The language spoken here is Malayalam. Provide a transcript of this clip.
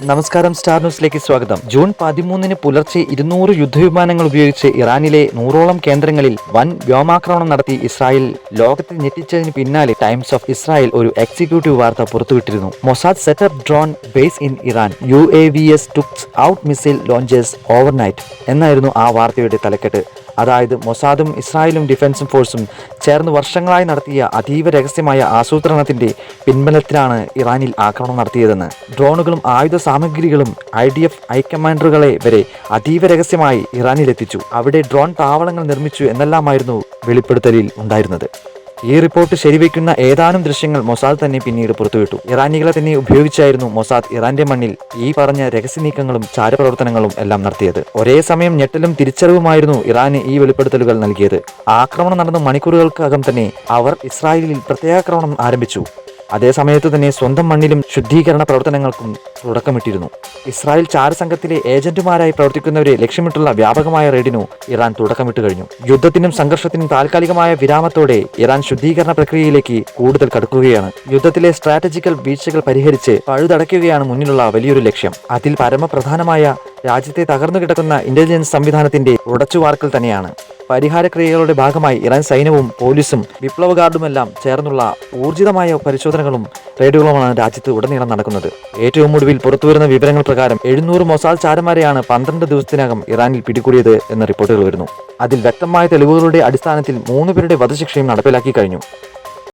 നമസ്കാരം, സ്റ്റാർ ന്യൂസിലേക്ക് സ്വാഗതം. ജൂൺ 13 പുലർച്ചെ 200 യുദ്ധവിമാനങ്ങൾ ഉപയോഗിച്ച് ഇറാനിലെ 100ഓളം കേന്ദ്രങ്ങളിൽ വൻ വ്യോമാക്രമണം നടത്തി ഇസ്രായേൽ ലോകത്തെ ഞെട്ടിച്ചതിന് പിന്നാലെ ടൈംസ് ഓഫ് ഇസ്രായേൽ ഒരു എക്സിക്യൂട്ടീവ് വാർത്ത പുറത്തുവിട്ടിരുന്നു. Mossad set up drone base in Iran, UAVs took out missile launchers overnight എന്നായിരുന്നു ആ വാർത്തയുടെ തലക്കെട്ട്. അതായത് മൊസാദും ഇസ്രായേലും ഡിഫൻസ് ഫോഴ്സും ചേർന്ന് വർഷങ്ങളായി നടത്തിയ അതീവ രഹസ്യമായ ആസൂത്രണത്തിന്റെ പിൻബലത്തിലാണ് ഇറാനിൽ ആക്രമണം നടത്തിയതെന്ന്. ഡ്രോണുകളും ആയുധ സാമഗ്രികളും IDF ഹൈക്കമാൻഡറുകളെ വരെ അതീവ രഹസ്യമായി ഇറാനിലെത്തിച്ചു. അവിടെ ഡ്രോൺ താവളങ്ങൾ നിർമ്മിച്ചു എന്നെല്ലാമായിരുന്നു വെളിപ്പെടുത്തലിൽ ഉണ്ടായിരുന്നത്. ഈ റിപ്പോർട്ട് ശരിവയ്ക്കുന്ന ഏതാനും ദൃശ്യങ്ങൾ മൊസാദ് തന്നെ പിന്നീട് പുറത്തുവിട്ടു. ഇറാനികളെ തന്നെ ഉപയോഗിച്ചായിരുന്നു മൊസാദ് ഇറാന്റെ മണ്ണിൽ ഈ പറഞ്ഞ രഹസ്യ നീക്കങ്ങളും ചാരപ്രവർത്തനങ്ങളും എല്ലാം നടത്തിയത്. ഒരേ സമയം ഞെട്ടലും തിരിച്ചറിവുമായിരുന്നു ഇറാന് ഈ വെളിപ്പെടുത്തലുകൾ നൽകിയത്. ആക്രമണം നടന്ന മണിക്കൂറുകൾക്കകം തന്നെ അവർ ഇസ്രായേലിൽ പ്രത്യാക്രമണം ആരംഭിച്ചു. അതേസമയത്ത് തന്നെ സ്വന്തം മണ്ണിലും ശുദ്ധീകരണ പ്രവർത്തനങ്ങൾക്കും തുടക്കമിട്ടിരുന്നു. ഇസ്രായേൽ ചാരസംഘത്തിലെ ഏജന്റുമാരായി പ്രവർത്തിക്കുന്നവരെ ലക്ഷ്യമിട്ടുള്ള വ്യാപകമായ റെയ്ഡിനു ഇറാൻ തുടക്കമിട്ട് കഴിഞ്ഞു. യുദ്ധത്തിനും സംഘർഷത്തിനും താൽക്കാലികമായ വിരാമത്തോടെ ഇറാൻ ശുദ്ധീകരണ പ്രക്രിയയിലേക്ക് കൂടുതൽ കടക്കുകയാണ്. യുദ്ധത്തിലെ സ്ട്രാറ്റജിക്കൽ വീഴ്ചകൾ പരിഹരിച്ച് പഴുതടയ്ക്കുകയാണ് മുന്നിലുള്ള വലിയൊരു ലക്ഷ്യം. അതിൽ പരമപ്രധാനമായ രാജ്യത്തെ തകർന്നു കിടക്കുന്ന ഇന്റലിജൻസ് സംവിധാനത്തിന്റെ ഉടച്ചുവാർക്കൽ തന്നെയാണ്. പരിഹാരക്രിയകളുടെ ഭാഗമായി ഇറാൻ സൈന്യവും പോലീസും വിപ്ലവ ഗാർഡുമെല്ലാം ചേർന്നുള്ള ഊർജിതമായ പരിശോധനകളും റെയ്ഡുകളുമാണ് രാജ്യത്ത് ഉടനീളം നടക്കുന്നത്. ഏറ്റവും ഒടുവിൽ പുറത്തുവരുന്ന വിവരങ്ങൾ പ്രകാരം 700 മൊസാദ് ചാരന്മാരെയാണ് 12 ദിവസത്തിനകം ഇറാനിൽ പിടികൂടിയത് എന്ന റിപ്പോർട്ടുകൾ വരുന്നു. അതിൽ വ്യക്തമായ തെളിവുകളുടെ അടിസ്ഥാനത്തിൽ 3 പേരുടെ വധശിക്ഷയും നടപ്പിലാക്കി കഴിഞ്ഞു.